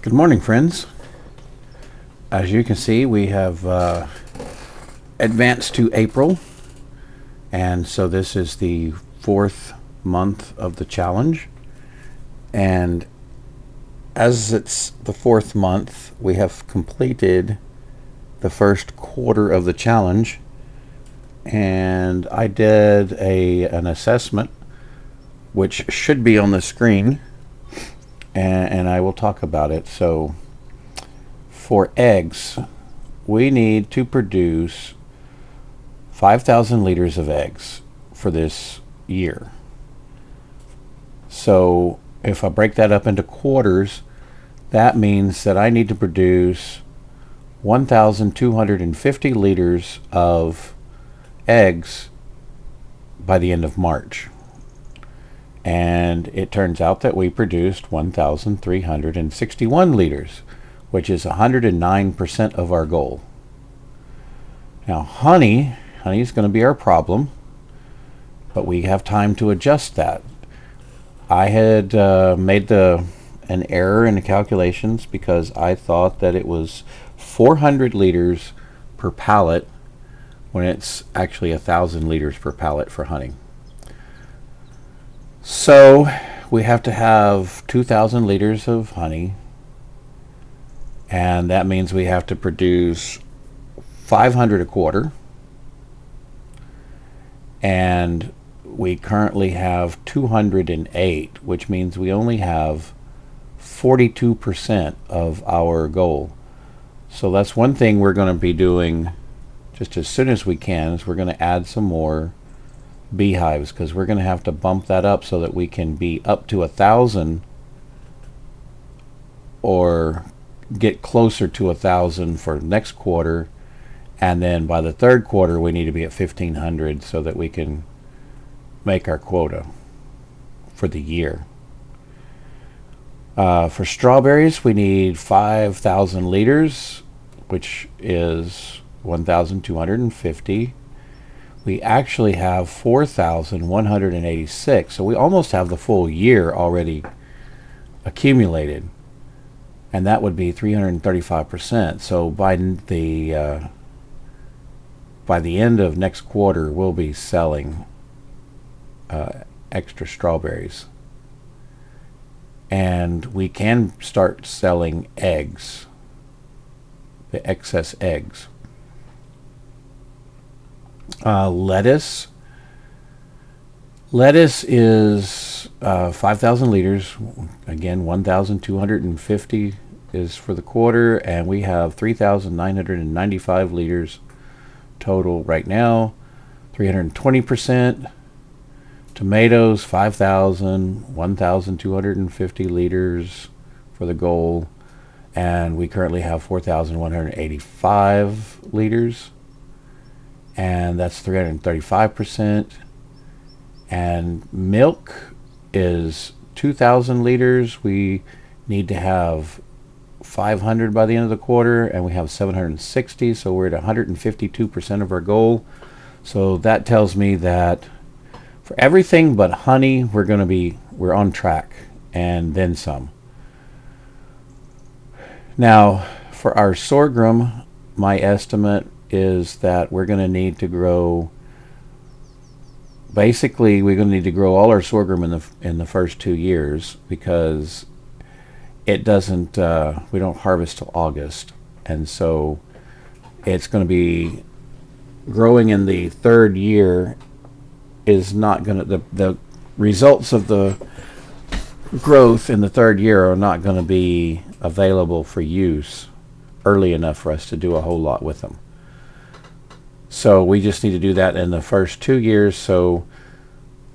Good morning, friends. As you can see, we have advanced to April, and so this is the 4th month of the challenge. And as it's the 4th month, we have completed the first quarter of the challenge, and I did an assessment which should be on the screen, and I will talk about it. So for eggs, we need to produce 5,000 liters of eggs for this year. So if I break that up into quarters, that means that I need to produce 1,250 liters of eggs by the end of March. And it turns out that we produced 1,361 liters, which is 109% of our goal. Now honey is going to be our problem, but we have time to adjust that. I had made an error in the calculations because I thought that it was 400 liters per pallet when it's actually 1,000 liters per pallet for honey. So we have to have 2,000 liters of honey, and that means we have to produce 500 a quarter, and we currently have 208, which means we only have 42% of our goal. So that's one thing we're going to be doing just as soon as we can, is we're going to add some more beehives, because we're going to have to bump that up so that we can be up to 1,000 or get closer to 1,000 for next quarter, and then by the third quarter we need to be at 1,500 so that we can make our quota for the year. For strawberries, we need 5,000 liters, which is 1,250. We actually have 4,186, so we almost have the full year already accumulated, and that would be 335%. So by the end of next quarter, we'll be selling extra strawberries, and we can start selling eggs, the excess eggs. Lettuce is 5,000 liters. Again, 1,250 is for the quarter, and we have 3,995 liters total right now, 320%. Tomatoes, 5,000, 1,250 liters for the goal, and we currently have 4,185 liters, and that's 335%. And milk is 2,000 liters. We need to have 500 by the end of the quarter, and we have 760, so we're at 152% of our goal. So that tells me that for everything but honey, we're on track, and then some. Now for our sorghum, my estimate is that we're going to need to grow, basically we're going to need to grow all our sorghum in the first 2 years, because it doesn't we don't harvest till August, and so it's going to be growing in the third year is not going to, the results of the growth in the third year are not going to be available for use early enough for us to do a whole lot with them. So we just need to do that in the first 2 years. So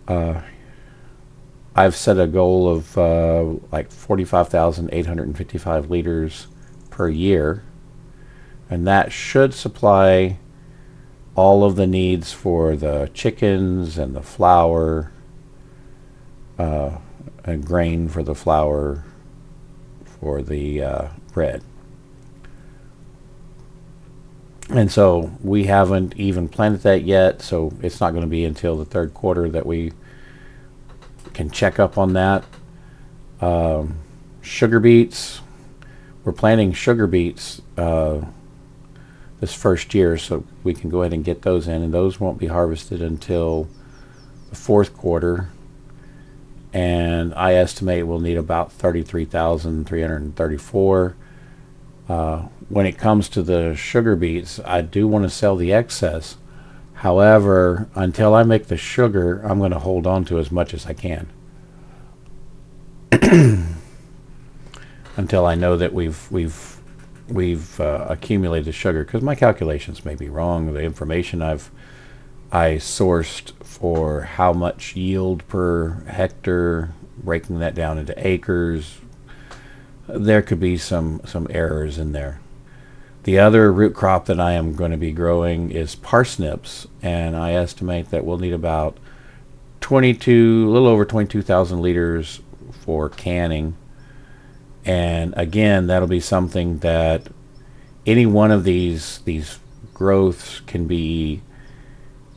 I've set a goal of like 45,855 liters per year, and that should supply all of the needs for the chickens and the flour, and grain for the flour for the bread. And so we haven't even planted that yet, so it's not going to be until the third quarter that we can check up on that. Sugar beets, we're planting sugar beets this first year, so we can go ahead and get those in, and those won't be harvested until the fourth quarter. And I estimate we'll need about 33,334. When it comes to the sugar beets, I do want to sell the excess. However, until I make the sugar, I'm going to hold on to as much as I can until I know that we've accumulated the sugar, because my calculations may be wrong. The information I sourced for how much yield per hectare, breaking that down into acres, there could be some errors in there. The other root crop that I am going to be growing is parsnips, and I estimate that we'll need about a little over 22,000 liters for canning. And again, that'll be something that any one of these growths can be.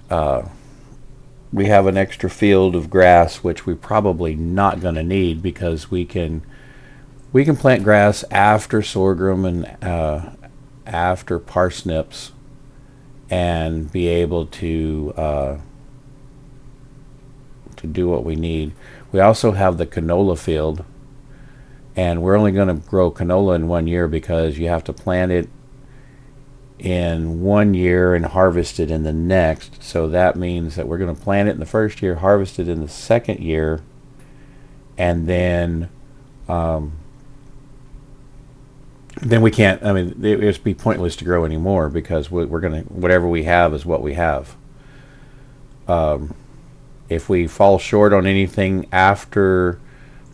We have an extra field of grass, which we're probably not going to need, because we can plant grass after sorghum and after parsnips and be able to do what we need. We also have the canola field, and we're only going to grow canola in 1 year, because you have to plant it in 1 year and harvest it in the next. So that means that we're going to plant it in the first year, harvest it in the second year, and then we can't, I mean, it would be pointless to grow anymore, because we're going to, whatever we have is what we have. If we fall short on anything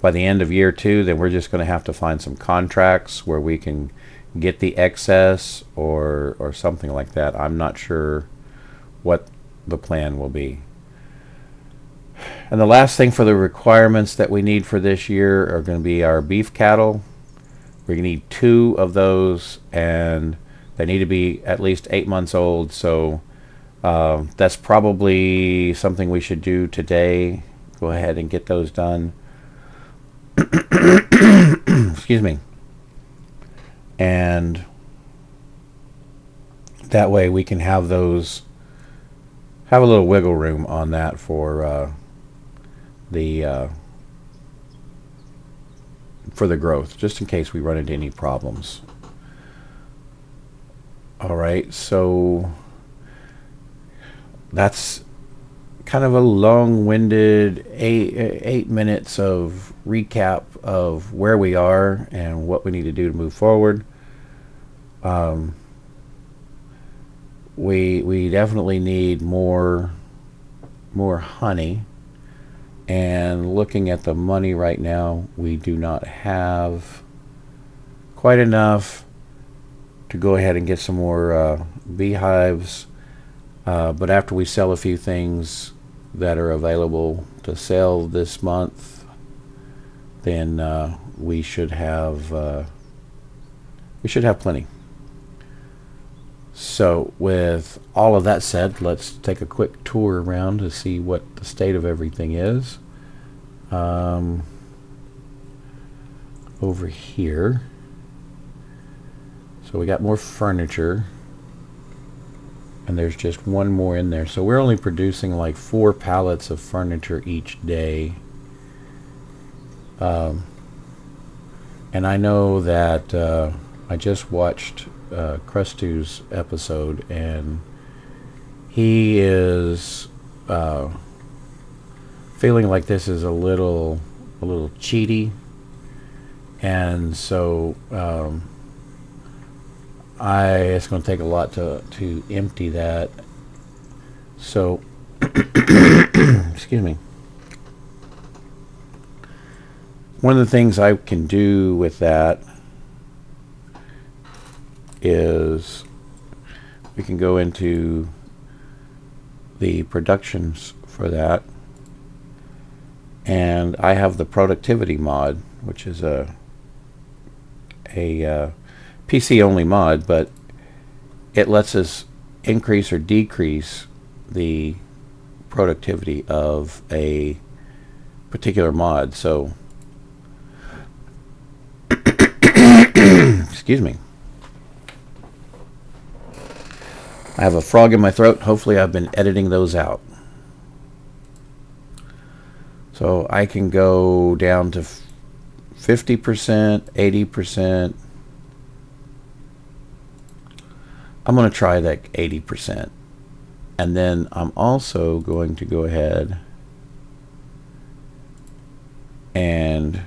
by the end of year 2, then we're just going to have to find some contracts where we can get the excess or something like that. I'm not sure what the plan will be. And the last thing for the requirements that we need for this year are going to be our beef cattle. We're going to need 2 of those, and they need to be at least 8 months old. So that's probably something we should do today. Go ahead and get those done. Excuse me. And that way we can have a little wiggle room on that for the growth, just in case we run into any problems. All right, so that's kind of a long-winded 8 minutes of recap of where we are and what we need to do to move forward. We definitely need more honey, and looking at the money right now, we do not have quite enough to go ahead and get some more beehives. But after we sell a few things that are available to sell this month, then we should have plenty. So with all of that said, let's take a quick tour around to see what the state of everything is. Over here, so we got more furniture, and there's just one more in there, so we're only producing like 4 pallets of furniture each day. And I know that I just watched Crustu's episode, and he is feeling like this is a little cheaty, and so it's going to take a lot to empty that. So excuse me. One of the things I can do with that is we can go into the productions for that, and I have the productivity mod, which is a PC only mod, but it lets us increase or decrease the productivity of a particular mod. So Excuse me. I have a frog in my throat. Hopefully I've been editing those out. So I can go down to 50%, 80%. I'm going to try that 80%. And then I'm also going to go ahead and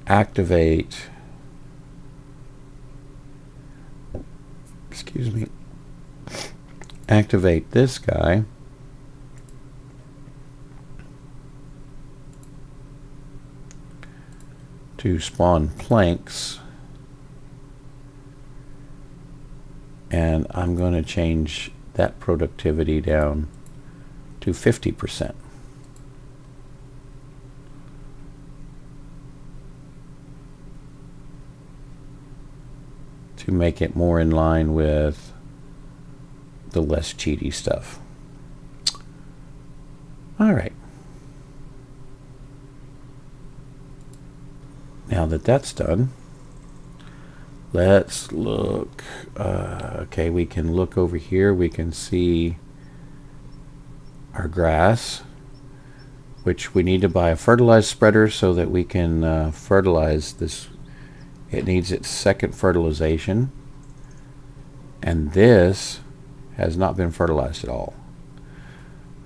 activate, excuse me, activate this guy. To spawn planks, and I'm going to change that productivity down to 50%. To make it more in line with the less cheaty stuff. All right. Now that that's done, let's look. Okay, we can look over here. We can see our grass, which we need to buy a fertilized spreader so that we can fertilize this. It needs its second fertilization, and this has not been fertilized at all.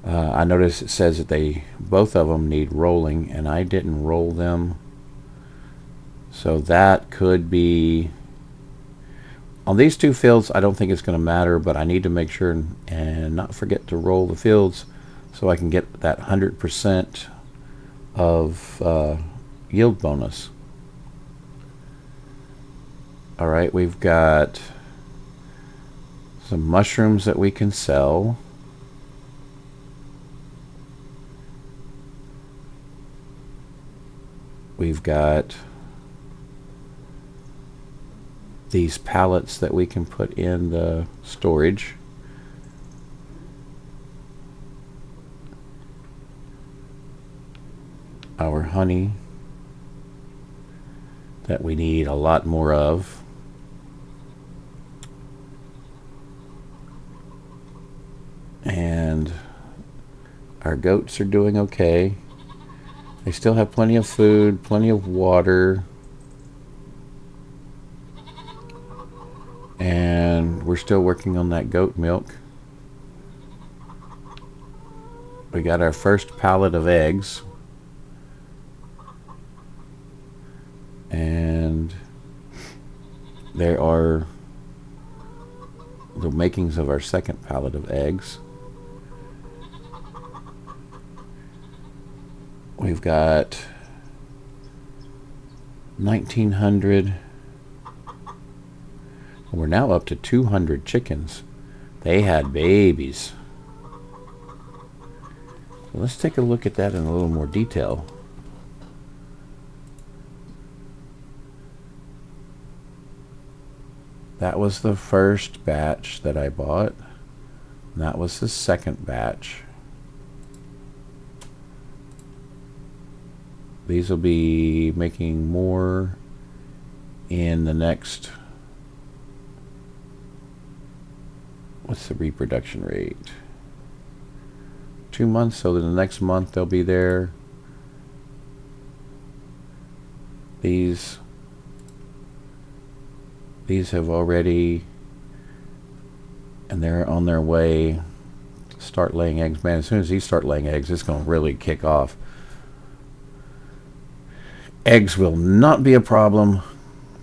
I notice it says that both of them need rolling, and I didn't roll them. So that could be, on these two fields, I don't think it's going to matter, but I need to make sure and not forget to roll the fields so I can get that 100% of yield bonus. All right, we've got some mushrooms that we can sell. We've got these pallets that we can put in the storage. Our honey that we need a lot more of. And our goats are doing okay. They still have plenty of food, plenty of water. And we're still working on that goat milk. We got our first pallet of eggs. And there are the makings of our second pallet of eggs. We've got 1,900. We're now up to 200 chickens. They had babies. So let's take a look at that in a little more detail. That was the first batch that I bought. And that was the second batch. These will be making more in the next, what's the reproduction rate? 2 months, so in the next month they'll be there. These have already, and they're on their way to start laying eggs. Man, as soon as these start laying eggs, it's going to really kick off. Eggs will not be a problem.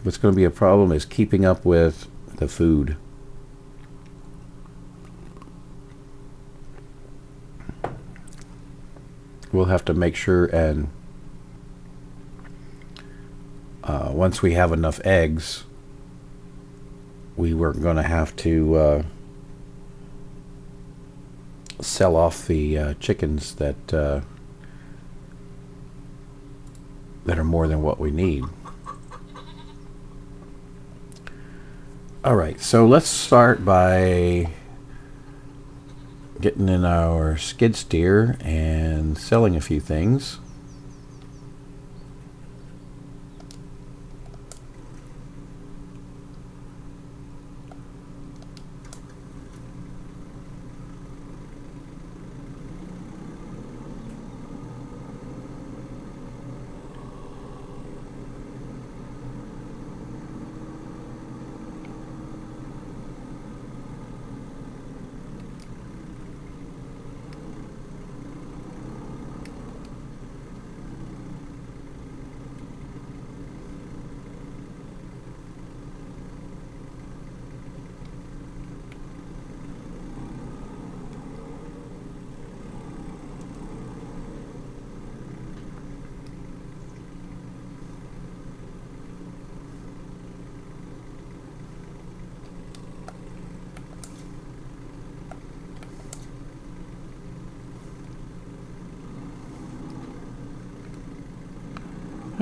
What's going to be a problem is keeping up with the food. We'll have to make sure, and once we have enough eggs, we were going to have to sell off the chickens that are more than what we need. All right, so let's start by getting in our skid steer and selling a few things.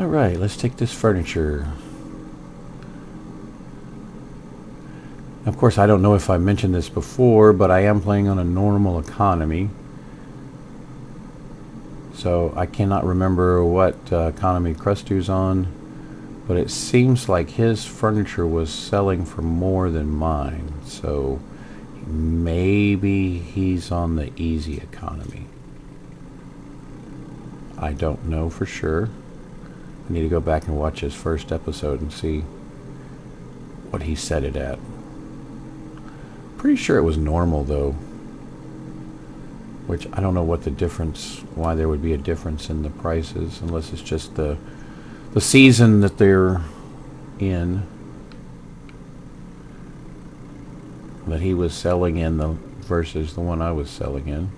Alright, let's take this furniture. Of course, I don't know if I mentioned this before, but I am playing on a normal economy. So I cannot remember what economy Crustu's on, but it seems like his furniture was selling for more than mine. So maybe he's on the easy economy. I don't know for sure. I need to go back and watch his first episode and see what he set it at. Pretty sure it was normal though, which I don't know what the difference, why there would be a difference in the prices, unless it's just the season that they're in, that he was selling in versus the one I was selling in.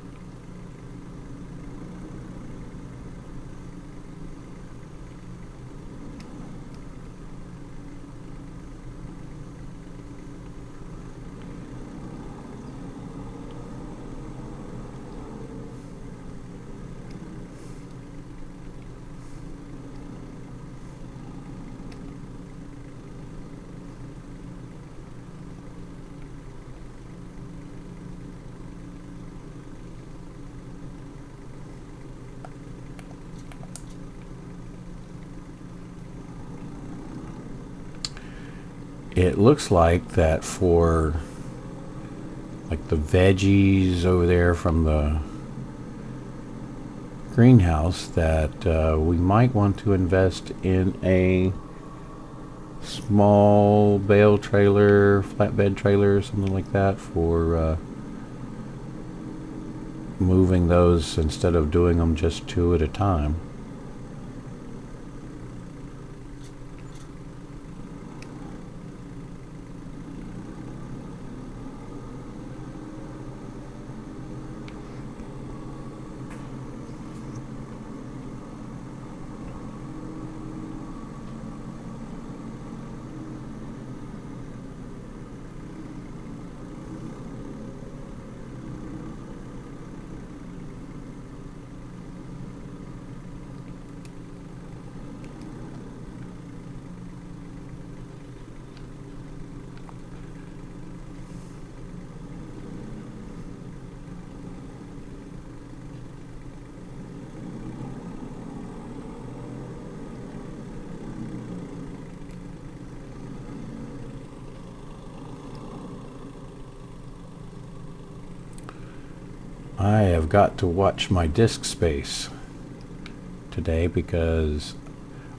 It looks like that for like the veggies over there from the greenhouse that we might want to invest in a small bale trailer, flatbed trailer, something like that for moving those instead of doing them just two at a time. I have got to watch my disk space today because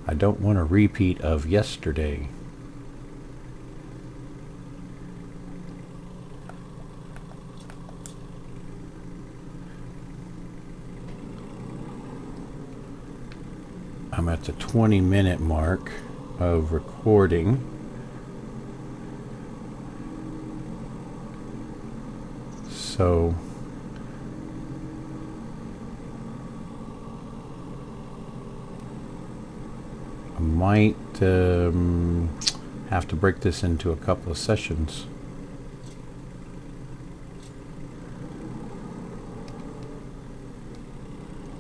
I don't want a repeat of yesterday. I'm at the 20-minute mark of recording. So I might have to break this into a couple of sessions.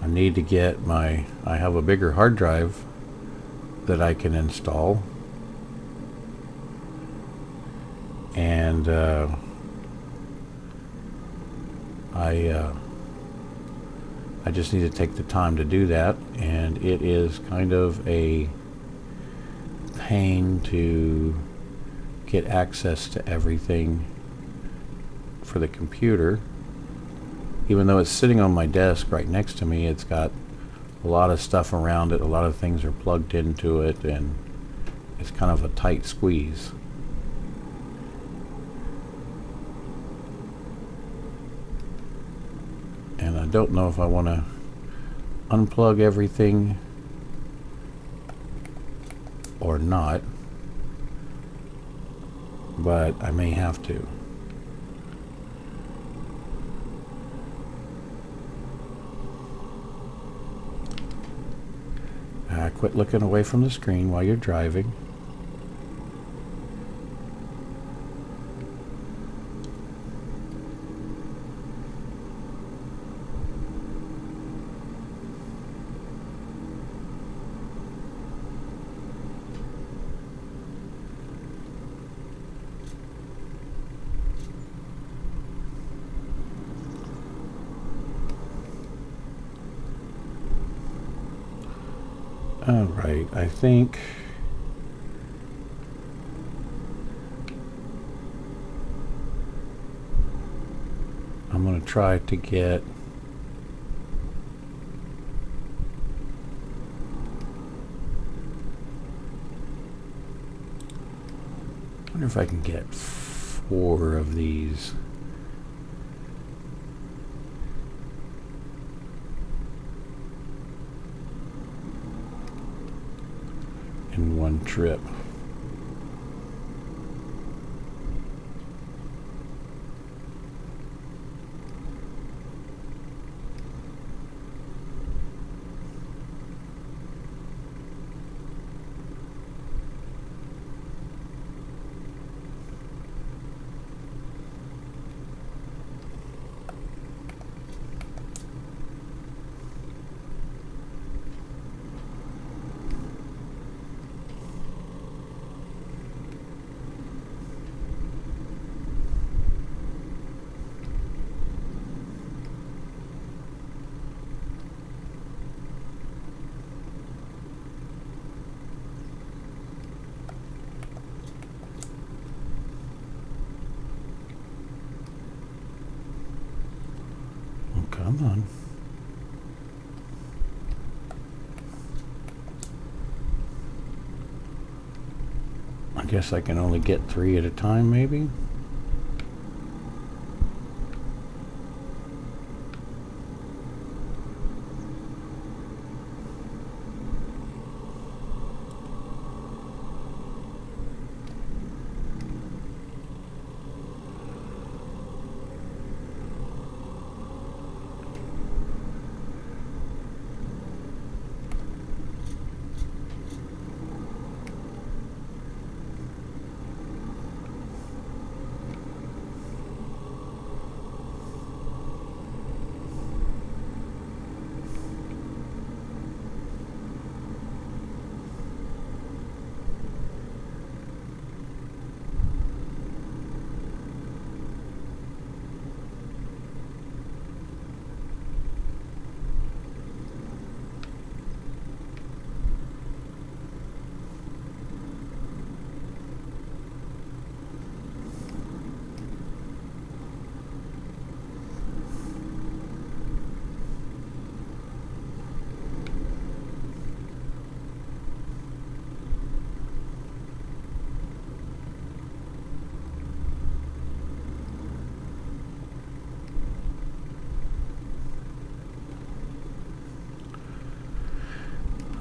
I need to get I have a bigger hard drive that I can install, and I just need to take the time to do that, and it is kind of a pain to get access to everything for the computer. Even though it's sitting on my desk right next to me, it's got a lot of stuff around it, a lot of things are plugged into it, and it's kind of a tight squeeze. And I don't know if I want to unplug everything or not, but I may have to. Quit looking away from the screen while you're driving. All right, I think I'm going to try to get I wonder if I can get 4 of these. In one trip. Come on. I guess I can only get 3 at a time, maybe?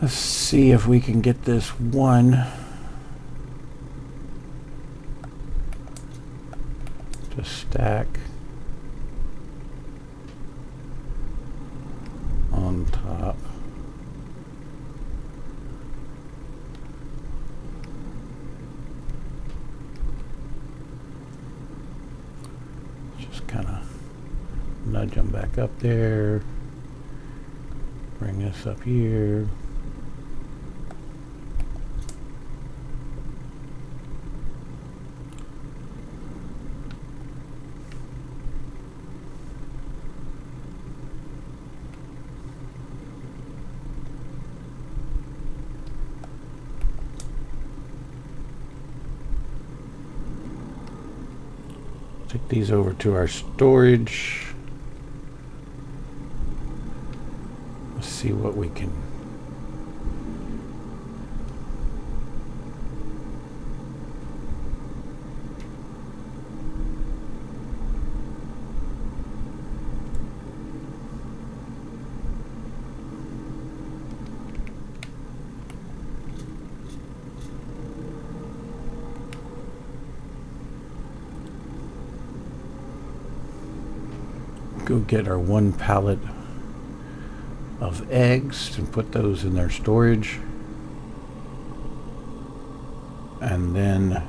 Let's see if we can get this one to stack on top. Just kind of nudge them back up there. Bring this up here. Take these over to our storage. Let's see what we can. Go get our 1 pallet of eggs and put those in their storage, and then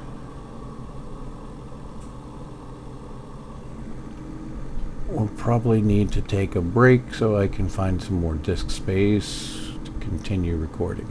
we'll probably need to take a break so I can find some more disk space to continue recording.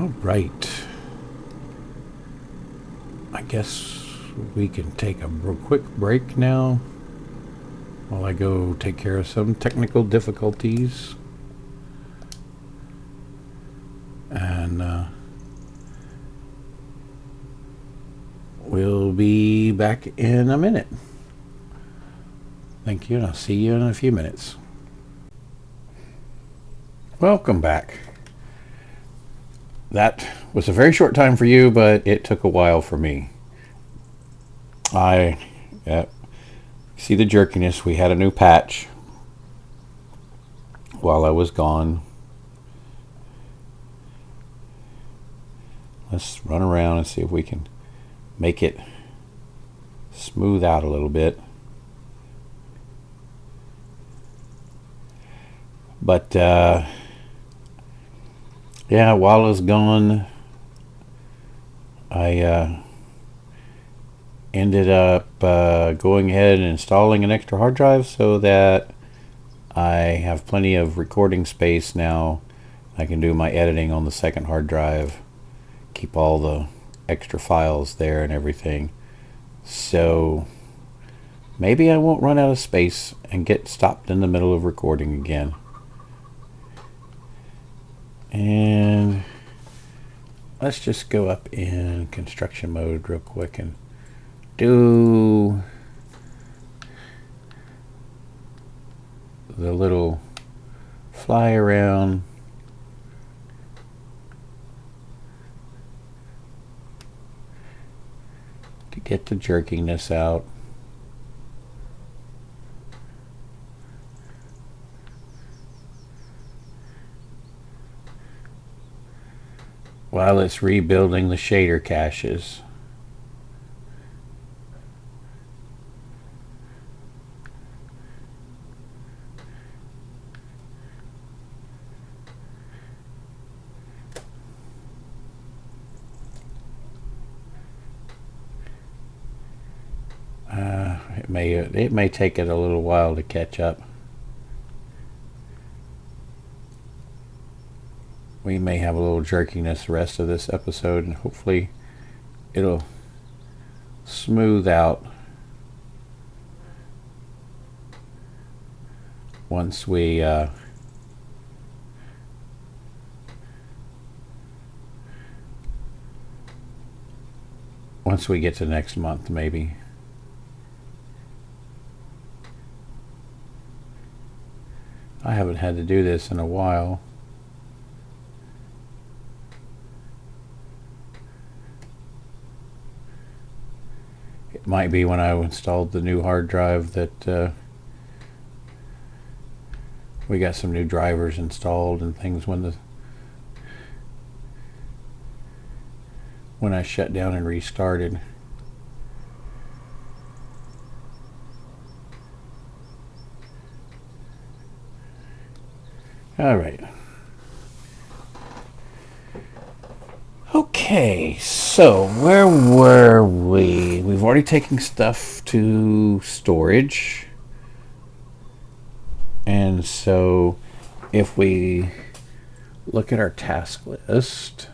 All right. I guess we can take a real quick break now while I go take care of some technical difficulties. And we'll be back in a minute. Thank you, and I'll see you in a few minutes. Welcome back. That was a very short time for you, but it took a while for me. See the jerkiness. We had a new patch while I was gone. Let's run around and see if we can make it smooth out a little bit. But yeah, while I was gone, I ended up going ahead and installing an extra hard drive so that I have plenty of recording space now. I can do my editing on the second hard drive, keep all the extra files there and everything. So maybe I won't run out of space and get stopped in the middle of recording again. And let's just go up in construction mode real quick and do the little fly around. To get the jerkiness out. While it's rebuilding the shader caches. It may take it a little while to catch up. We may have a little jerkiness the rest of this episode, and hopefully it'll smooth out once we get to next month, maybe. I haven't had to do this in a while. It might be when I installed the new hard drive that we got some new drivers installed and things when I shut down and restarted. All right. Okay, so where were we? We've already taken stuff to storage. And so if we look at our task list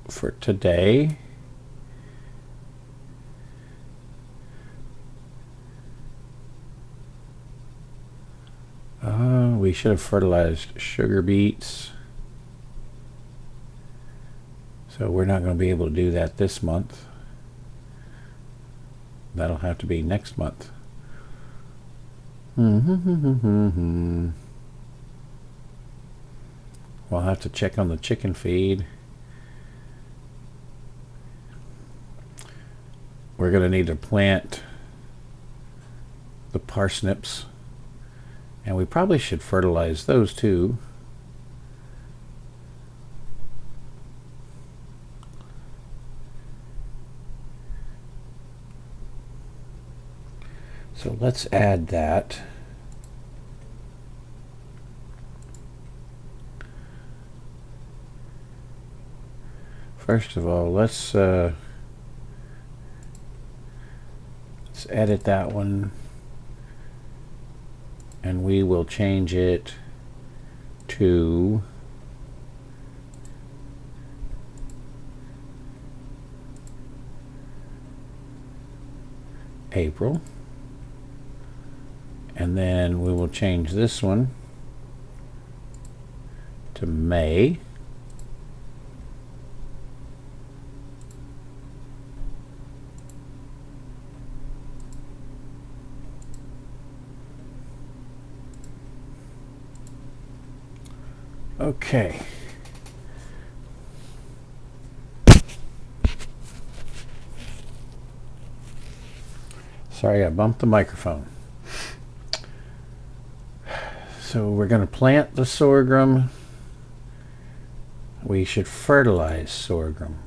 for today, we should have fertilized sugar beets. So we're not going to be able to do that this month. That'll have to be next month. We'll have to check on the chicken feed. We're going to need to plant the parsnips, and we probably should fertilize those too. So let's add that. First of all, let's edit that one, and we will change it to April. And then we will change this one to May. Okay. Sorry, I bumped the microphone. So we're going to plant the sorghum. We should fertilize sorghum.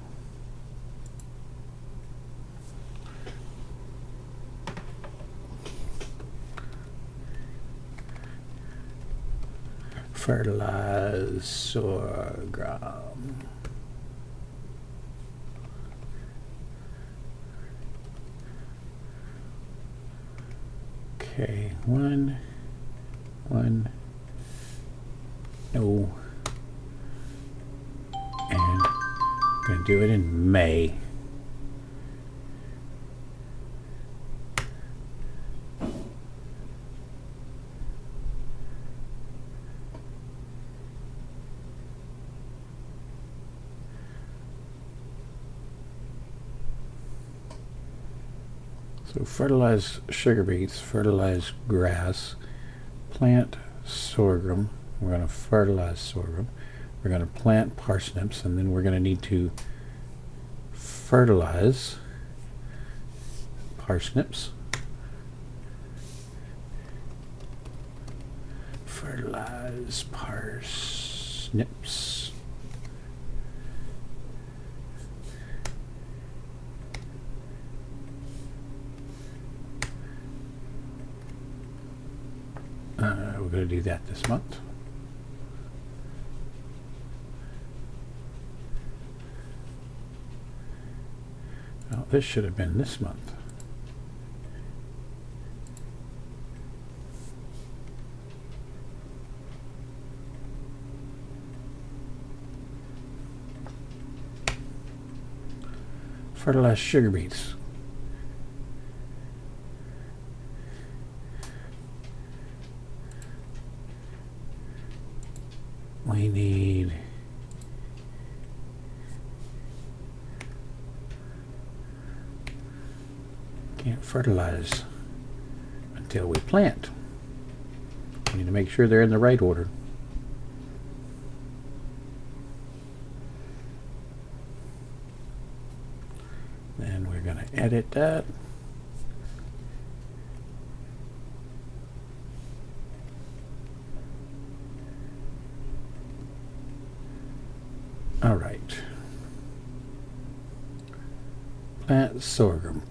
Fertilize sorghum. Okay, one, no, and I'm going to do it in May. So fertilize sugar beets, fertilize grass, plant sorghum. We're going to fertilize sorghum. We're going to plant parsnips, and then we're going to need to fertilize parsnips. Fertilize parsnips. We're going to do that this month. Oh, this should have been this month. Fertilize sugar beets. We need can't fertilize until we plant. We need to make sure they're in the right order. Then we're going to edit that. All right. Plant sorghum.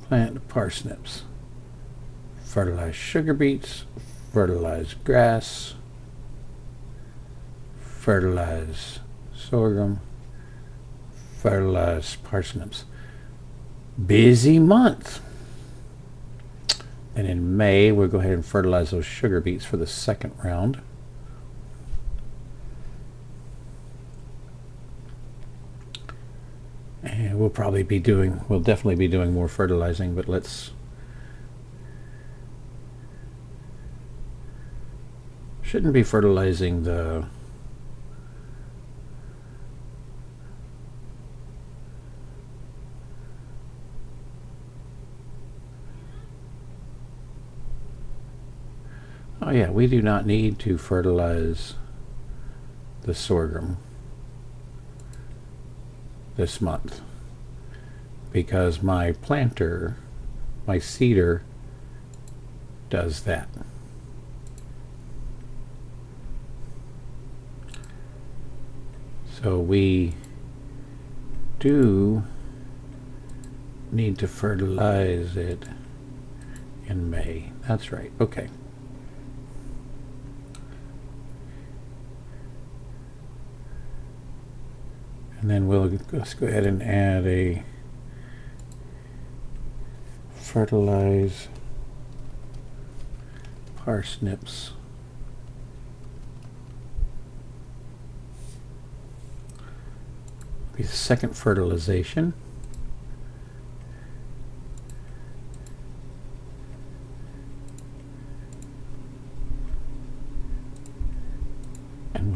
Plant parsnips. Fertilize sugar beets. Fertilize grass. Fertilize sorghum. Fertilize parsnips. Busy month. And in May, we'll go ahead and fertilize those sugar beets for the second round. And we'll definitely be doing more fertilizing, but shouldn't be fertilizing the oh yeah, we do not need to fertilize the sorghum this month because my planter, my seeder, does that. So we do need to fertilize it in May. That's right. Okay. And then let's go ahead and add a fertilize parsnips. Be the second fertilization.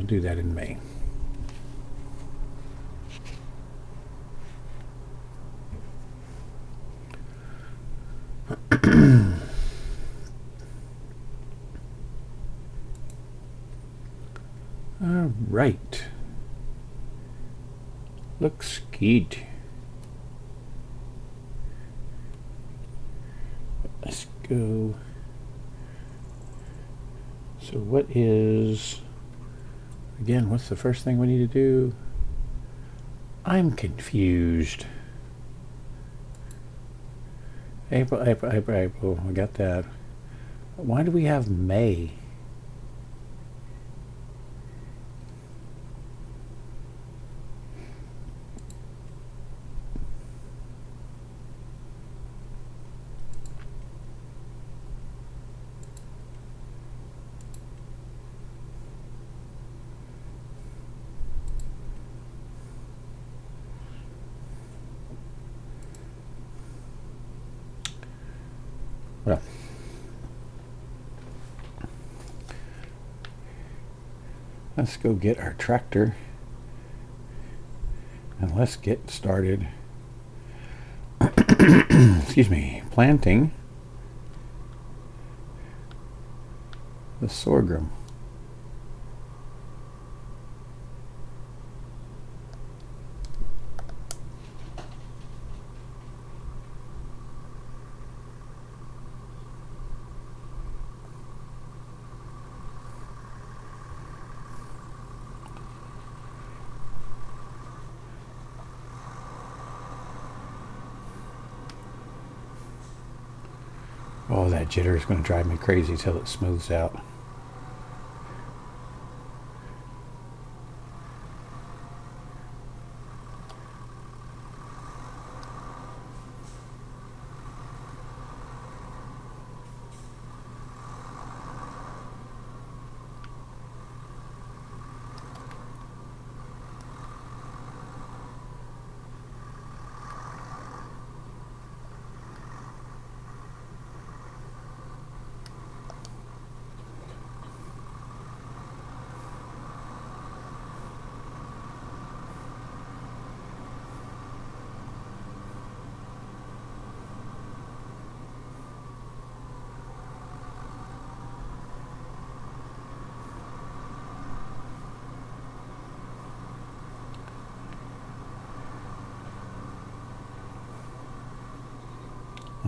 do that in May. All right. Looks good. Let's go. So what is, again, what's the first thing we need to do? I'm confused. April. I got that. Why do we have May? Well, let's go get our tractor and let's get started. Excuse me, planting the sorghum. Oh, that jitter is going to drive me crazy till it smooths out.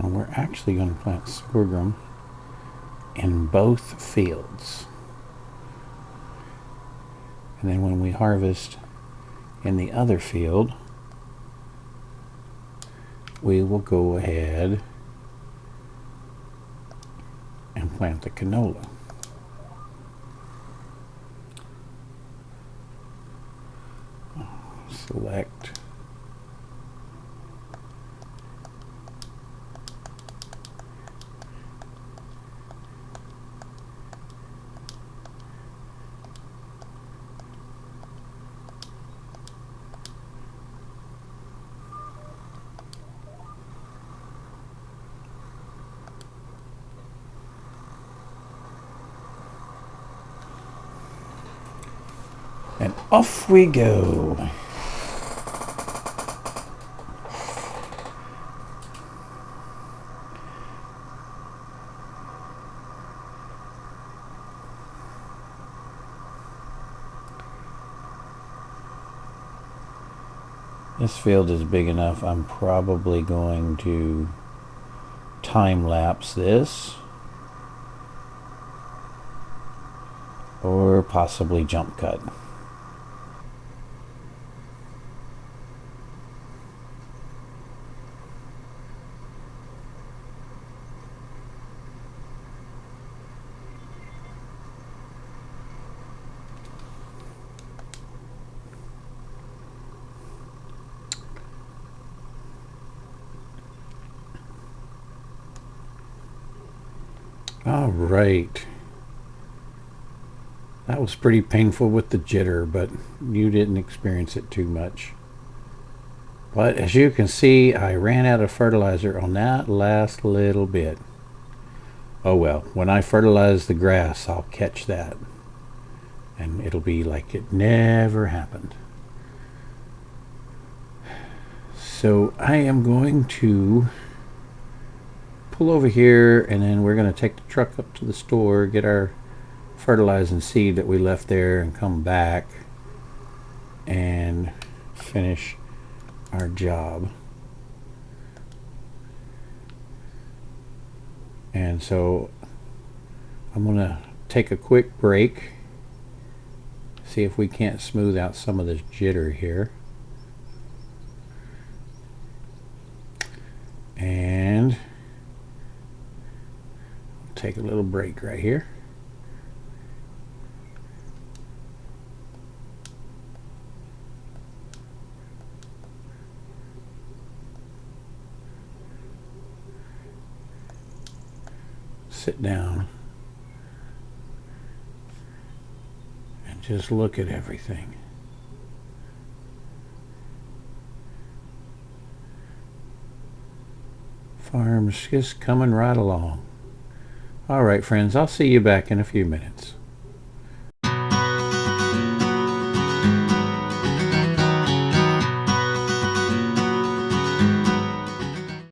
And we're actually going to plant sorghum in both fields. And then when we harvest in the other field, we will go ahead and plant the canola. Select. And off we go. This field is big enough. I'm probably going to time lapse this, or possibly jump cut. All right. That was pretty painful with the jitter, but you didn't experience it too much. But as you can see, I ran out of fertilizer on that last little bit. Oh well, when I fertilize the grass, I'll catch that and it'll be like it never happened. So I am going to pull over here, and then we're going to take the truck up to the store, get our fertilizing seed that we left there, and come back and finish our job. And so I'm going to take a quick break, see if we can't smooth out some of this jitter here. And take a little break right here. Sit down and just look at everything. Farm's just coming right along. All right, friends, I'll see you back in a few minutes.